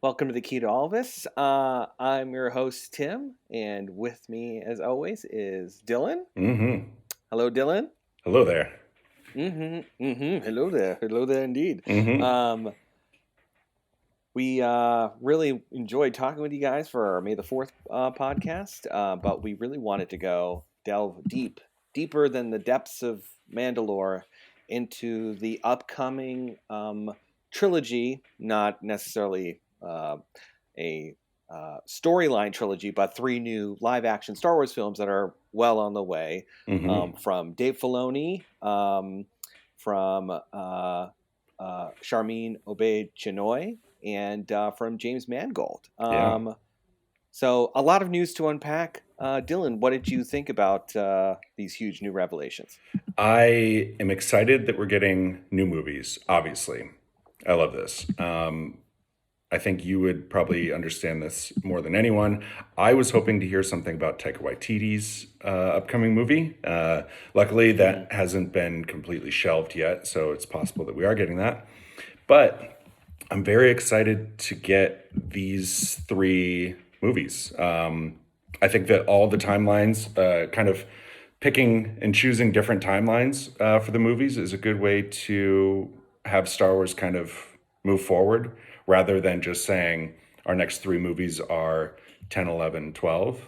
Welcome to the Key to All of Us. I'm your host, Tim, and with me, as always, is Dylan. Mm-hmm. Hello, Dylan. Hello there. Hello there. Hello there, indeed. Mm-hmm. We really enjoyed talking with you guys for our May the 4th podcast, but we really wanted to delve deeper than the depths of Mandalore into the upcoming trilogy, not necessarily a storyline trilogy, but three new live action Star Wars films that are well on the way Mm-hmm. from Dave Filoni, from Charmin Obaid-Chinoy, and from James Mangold. Yeah. So a lot of news to unpack. Dylan, what did you think about these huge new revelations? I am excited that we're getting new movies, obviously. I love this. I think you would probably understand this more than anyone. I was hoping to hear something about Taika Waititi's upcoming movie. Luckily, Mm-hmm. that hasn't been completely shelved yet, so it's possible that we are getting that. But I'm very excited to get these three movies. I think that all the timelines, kind of picking and choosing different timelines for the movies, is a good way to have Star Wars kind of move forward rather than just saying our next three movies are 10, 11, 12,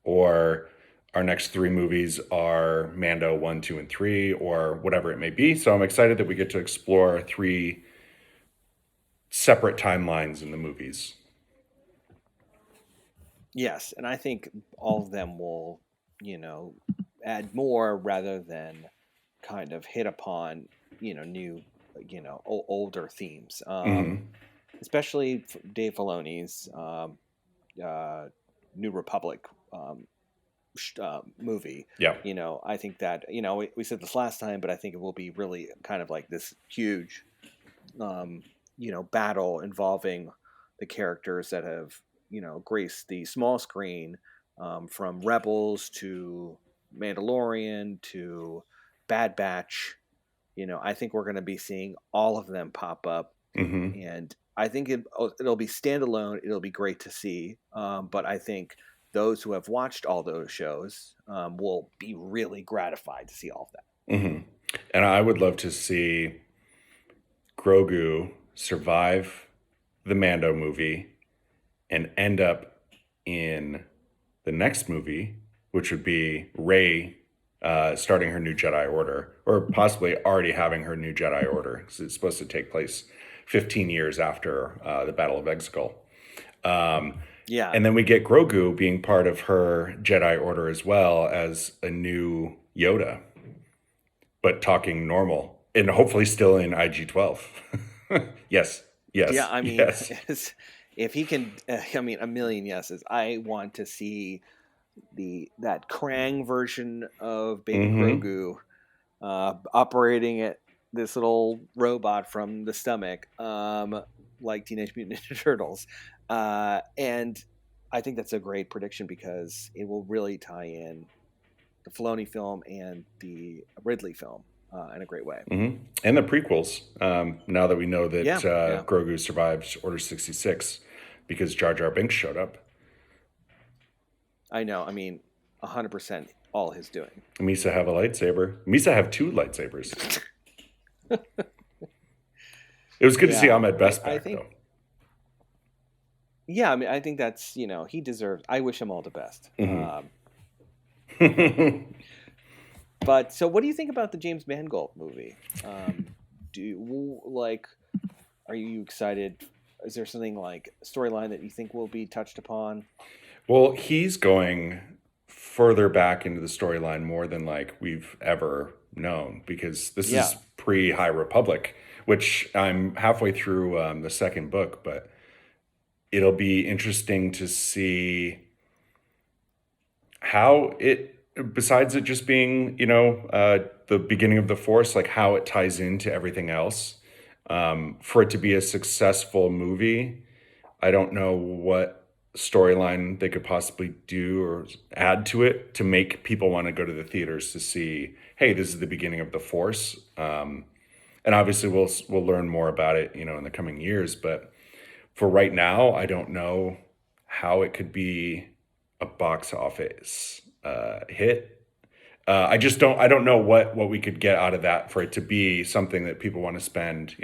or our next three movies are Mando 1, 2, and 3, or whatever it may be. So I'm excited that we get to explore three separate timelines in the movies. Yes, and I think all of them will, add more rather than kind of hit upon, new, older themes. Mm-hmm. Especially Dave Filoni's uh, New Republic movie. Yeah. I think that we said this last time, but I think it will be really kind of like this huge, battle involving the characters that have graced the small screen, from Rebels to Mandalorian to Bad Batch. I think we're going to be seeing all of them pop up, Mm-hmm. and I think it'll be standalone. It'll be great to see, but I think those who have watched all those shows will be really gratified to see all of that. Mm-hmm. And I would love to see Grogu survive the Mando movie and end up in the next movie, which would be Rey starting her new Jedi Order, or possibly already having her new Jedi Order, because it's supposed to take place 15 years after the Battle of Exegol. Yeah, And then we get Grogu being part of her Jedi Order as well as a new Yoda, but talking normal and hopefully still in IG-12. Yes, yeah. yes, I mean, yes. if he can, I mean, a million yeses. I want to see that Krang version of Baby Mm-hmm. Grogu operating it this little robot from the stomach, like Teenage Mutant Ninja Turtles, and I think that's a great prediction because it will really tie in the Filoni film and the Ridley film in a great way. Mm-hmm. And the prequels. Now that we know that Yeah, yeah, Grogu survived Order 66 because Jar Jar Binks showed up. I know. I mean, 100% all his doing. Misa have a lightsaber. Misa have two lightsabers. It was good to see Yeah, Ahmed I, Best I back, think. though. Yeah, I mean, I think that's he deserves. I wish him all the best. Mm-hmm. But so, what do you think about the James Mangold movie? Do you like? Are you excited? Is there something like storyline that you think will be touched upon? Well, he's going further back into the storyline more than like we've ever known because this Yeah, is pre High Republic, which I'm halfway through the second book, but it'll be interesting to see how it, besides it just being, the beginning of the Force, like how it ties into everything else. For it to be a successful movie, I don't know what storyline they could possibly do or add to it to make people want to go to the theaters to see, hey, this is the beginning of the Force. And obviously we'll learn more about it, in the coming years. But for right now, I don't know how it could be a box office hit. I don't know what we could get out of that for it to be something that people want to spend,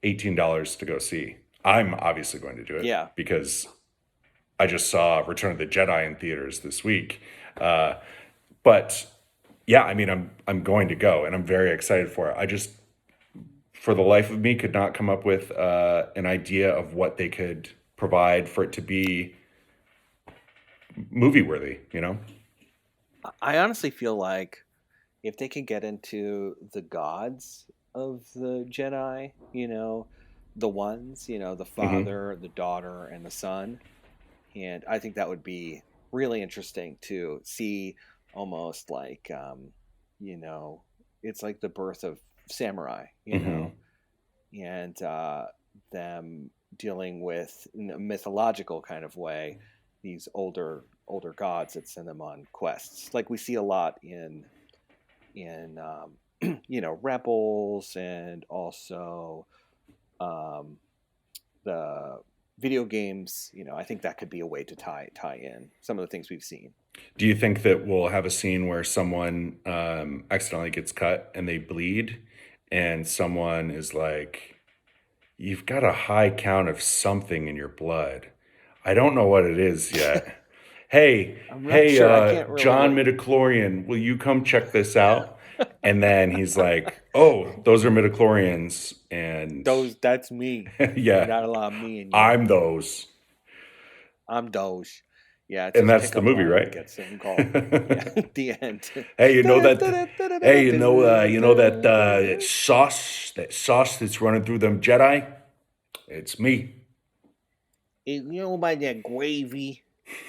$18 to go see. I'm obviously going to do it Yeah. because I just saw Return of the Jedi in theaters this week. But yeah, I mean, I'm going to go, and I'm very excited for it. I just, for the life of me, could not come up with an idea of what they could provide for it to be movie worthy. I honestly feel like if they can get into the gods of the Jedi, the ones, the Hmm. father, the daughter, and the son, and I think that would be really interesting to see, almost like, you know, it's like the birth of samurai, Hmm. and them dealing with, in a mythological kind of way, these older gods that send them on quests, like we see a lot in Rebels, and also um, the video games. I think that could be a way to tie in some of the things we've seen. Do you think that we'll have a scene where someone accidentally gets cut and they bleed, and someone is like, "You've got a high count of something in your blood. I don't know what it is yet. Hey, I'm not hey, sure. I can't John really. Midichlorian, will you come check this out?" And then he's like, "Oh, those are midichlorians," and Those, that's me. yeah, Not a lot of me in you. I'm those. I'm Doge. Yeah, it's And his that's the pickup movie, line that right? gets him called. Yeah, at the end. Hey, that sauce that's running through them Jedi. It's me. You know about that gravy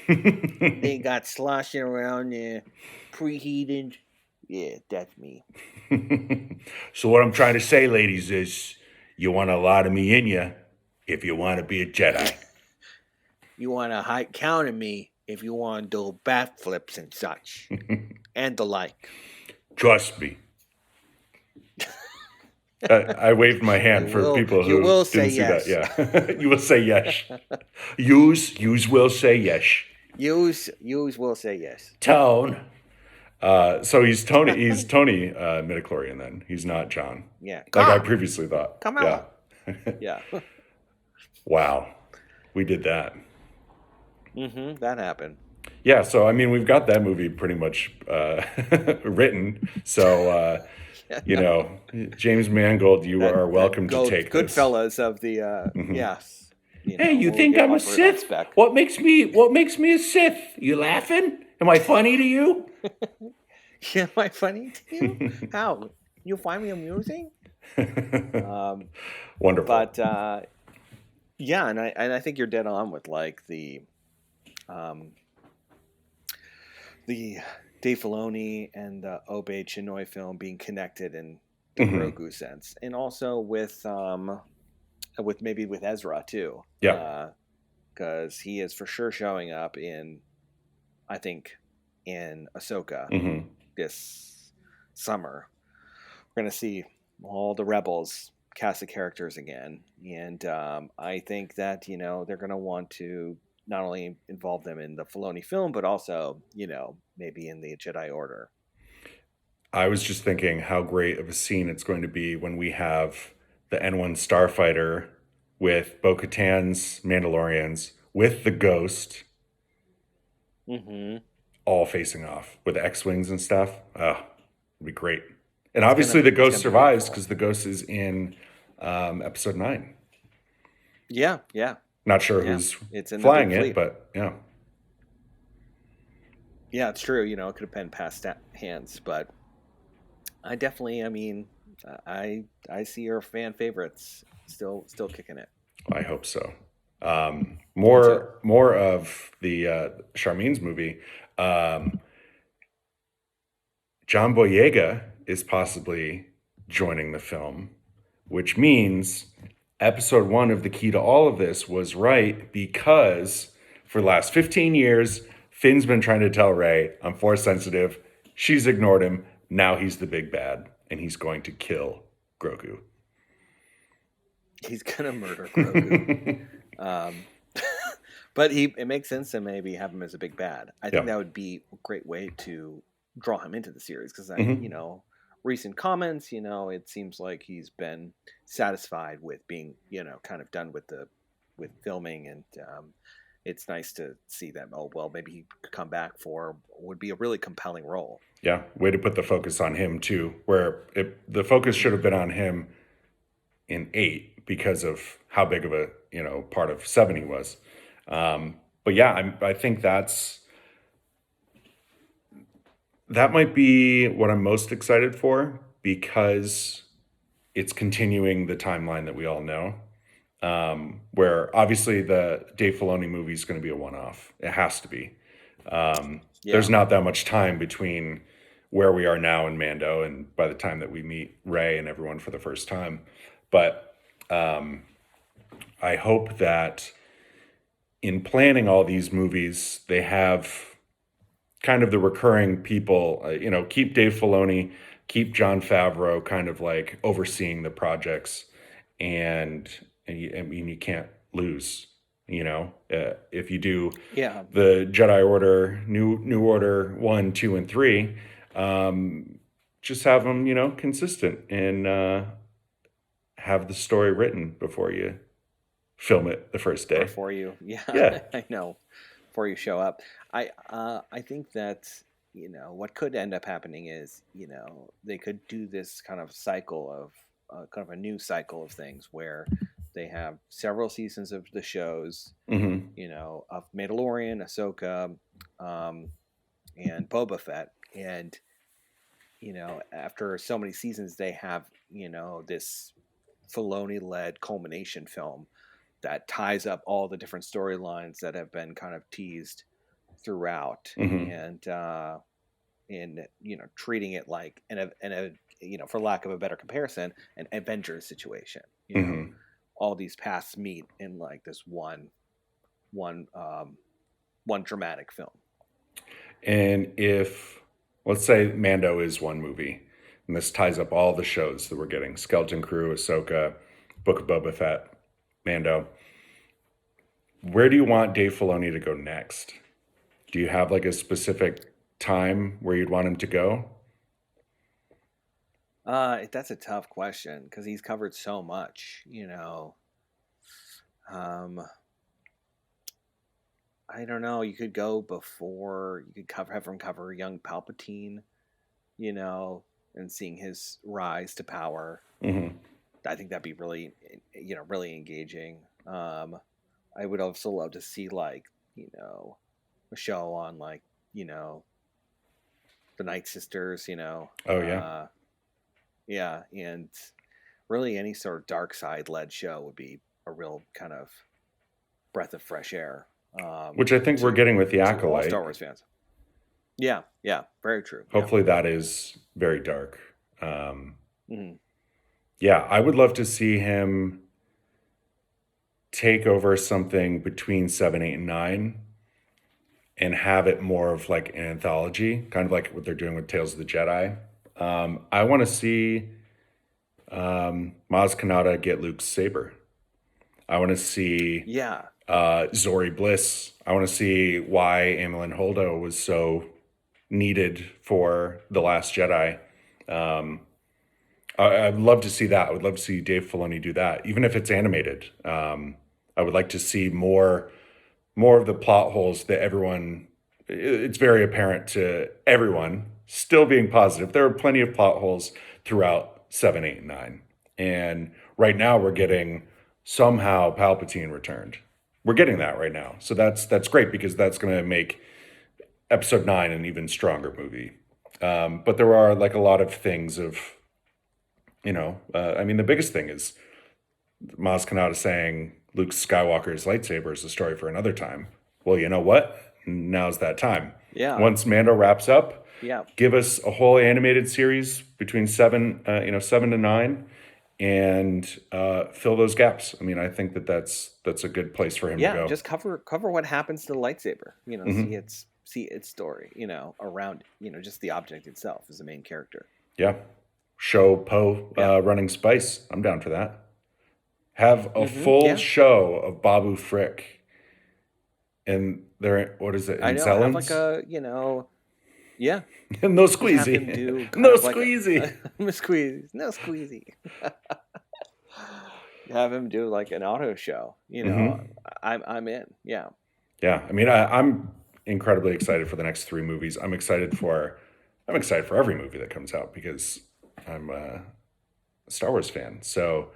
they got sloshing around there, preheated? Yeah, that's me. So what I'm trying to say, ladies, is you want a lot of me in you if you want to be a Jedi. You want a high count of me if you want to do backflips and such, and the like. Trust me. I waved my hand for people You who will say didn't see that. yes. Yeah, you will say yes. Use will say yes. Use will say yes. Tone. So he's Tony. He's Tony midichlorian. Then he's not John, Yeah, like I come, previously thought. come Yeah. out. Yeah. Wow, we did that. That happened. Yeah. So I mean, we've got that movie pretty much written. So Yeah, you know, James Mangold, you are that welcome to take this. Goodfellas of the Hmm. yes. Hey, you We'll think get I'm a offered on Sith? spec. What makes me a Sith? You laughing? Am I funny to you? Yeah, am I funny to you? How? You find me amusing? Um, Wonderful. but yeah, and I think you're dead on with, like, um, the Dave Filoni and the Obi Chinoy film being connected in the Hmm. Grogu sense, and also with maybe with Ezra too, Yeah. because he is for sure showing up in, I think, in Ahsoka Hmm. this summer. We're gonna see all the rebels cast of characters again, and I think that they're gonna want to not only involve them in the Filoni film, but also maybe in the Jedi Order. I was just thinking how great of a scene it's going to be when we have the N1 starfighter with Bo-Katan's Mandalorians with the Ghost Mm-hmm. all facing off with X-wings and stuff. Oh, it'd be great. And It's obviously gonna the it's Ghost gonna be really survives cool. because the Ghost is in episode 9. Yeah, yeah, Not sure yeah. who's It's in the flying big it, fleet. but yeah. Yeah, it's true. It could have been past hands, but I definitely, I mean, I see your fan favorites still kicking it. I hope so. Me too. More of the Charmine's movie. Um, John Boyega is possibly joining the film, which means episode 1 of The Key to All of This was right because for the last 15 years, Finn's been trying to tell Rey, I'm force sensitive. She's ignored him. Now he's the big bad, and he's going to kill Grogu. He's gonna murder Grogu. Um, but it makes sense to maybe have him as a big bad. I think Yeah. that would be a great way to draw him into the series because Hmm. recent comments, it seems like he's been satisfied with being, kind of done with filming, and it's nice to see that. Oh well, maybe he could come back for would be a really compelling role. Yeah. Way to put the focus on him too, where the focus should Hmm. have been on him in 8 because of how big of a part of 7 he was. But yeah, I think that might be what I'm most excited for because it's continuing the timeline that we all know. Where obviously the Dave Filoni movie is going to be a one-off. It has to be. There's Yeah, not that much time between where we are now in Mando and by the time that we meet Rey and everyone for the first time. But I hope that in planning all these movies, they have kind of the recurring people, keep Dave Filoni, keep John Favreau kind of like overseeing the projects. I mean, you can't lose, if you do yeah. the Jedi Order, New Order 1, 2, and 3, just have them, consistent and have the story written before you film it the first day. Before you, yeah, Yeah. I know. Before you show up, I think that what could end up happening is they could do this kind of cycle of kind of a new cycle of things where they have several seasons of the shows, Hmm. of Mandalorian, Ahsoka, and Boba Fett, and after so many seasons, they have this Filoni-led culmination film that ties up all the different storylines that have been kind of teased throughout, Hmm. and in treating it like for lack of a better comparison, an Avengers situation. Hmm. All these paths meet in like this one one dramatic film. And if, let's say, Mando is one movie, and this ties up all the shows that we're getting: Skeleton Crew, Ahsoka, Book of Boba Fett, Mando. Where do you want Dave Filoni to go next? Do you have like a specific time where you'd want him to go? That's a tough question because he's covered so much. Um, I don't know. You could go before. You could have him cover young Palpatine, you know, and seeing his rise to power. Hmm. I think that'd be really, really engaging. I would also love to see like, a show on like, you know, the Night Sisters, Oh yeah. yeah, and really any sort of dark side led show would be a real kind of breath of fresh air, Which I think we're to getting with the all Star Acolyte. Wars fans. Yeah, yeah, very true. Yeah. Hopefully that is very dark. Um, Hmm. yeah, I would love to see him take over something between 7, 8, and 9 and have it more of like an anthology, kind of like what they're doing with Tales of the Jedi. I want to see Maz Kanata get Luke's saber. I want to see Yeah, Zori Bliss. I want to see why Amilyn Holdo was so needed for The Last Jedi. Um, I'd love to see that. I would love to see Dave Filoni do that, even if it's animated. I would like to see more of the plot holes that everyone. It's very apparent to everyone, still being positive. There are plenty of plot holes throughout 7, 8, and 9, and right now we're getting somehow Palpatine returned. We're getting that right now, so that's great because that's going to make Episode 9 an even stronger movie. But there are like a lot of things of I mean, the biggest thing is Maz Kanata saying Luke Skywalker's lightsaber is a story for another time. Well, you know what? Now's that time. yeah, Once Mando wraps up, yeah, give us a whole animated series between 7 to 9, and fill those gaps. I mean, I think that's a good place for him to yeah. go. Just cover what happens to the lightsaber. Hmm. See its story. Around just the object itself as the main character. Yeah, show Poe Yeah, running Spice. I'm down for that. have a full Yeah, show of Babu Frick, and they're, what is it, I in know. Have like Zellens? a, yeah. No Just have him do squeezy. kind No of like a squeezy. squeeze, no squeezy. Have him do like an auto show. Hmm. I'm in. Yeah. Yeah, I mean, I'm incredibly excited for the next three movies. I'm excited for every movie that comes out because I'm a Star Wars fan. So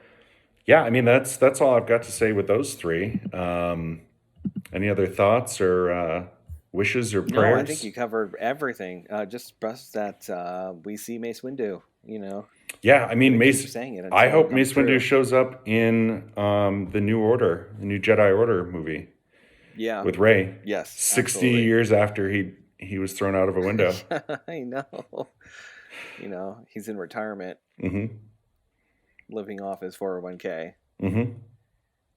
yeah, I mean, that's all I've got to say with those three. Any other thoughts or wishes or No, I think prayers? you covered everything. Just trust that we see Mace Windu. Yeah, I I'm mean, gonna keep Mace. saying it I until it hope comes Mace Windu true. shows up in the New Order, the New Jedi Order movie Yeah. with Rey, Yes, 60 absolutely. years after he was thrown out of a window. Yeah, I know. He's in retirement, Hmm. living off his 401k. Hmm.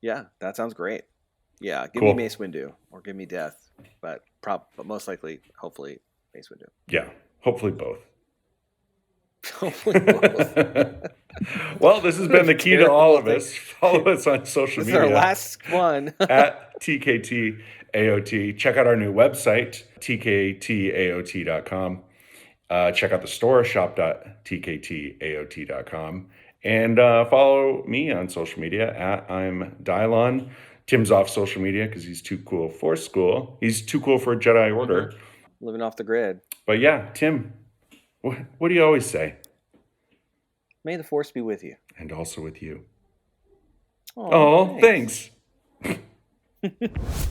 Yeah, that sounds great. Yeah, give me Cool. Mace Windu or give me Death, but most likely, hopefully, Mace Windu. Yeah, hopefully both. Hopefully both. Well, this has What a been the key to all terrible of thing. us. Follow us on social This is our media last one. at TKT AOT. Check out our new website, tktaot.com. Check out the store, shop.tktaot.com. And follow me on social media at I'm Dylon. Tim's off social media because he's too cool for school. He's too cool for a Jedi Hmm. Order. Living off the grid. But yeah, Tim, what do you always say? May the force be with you. And also with you. Oh, Oh, thanks. thanks.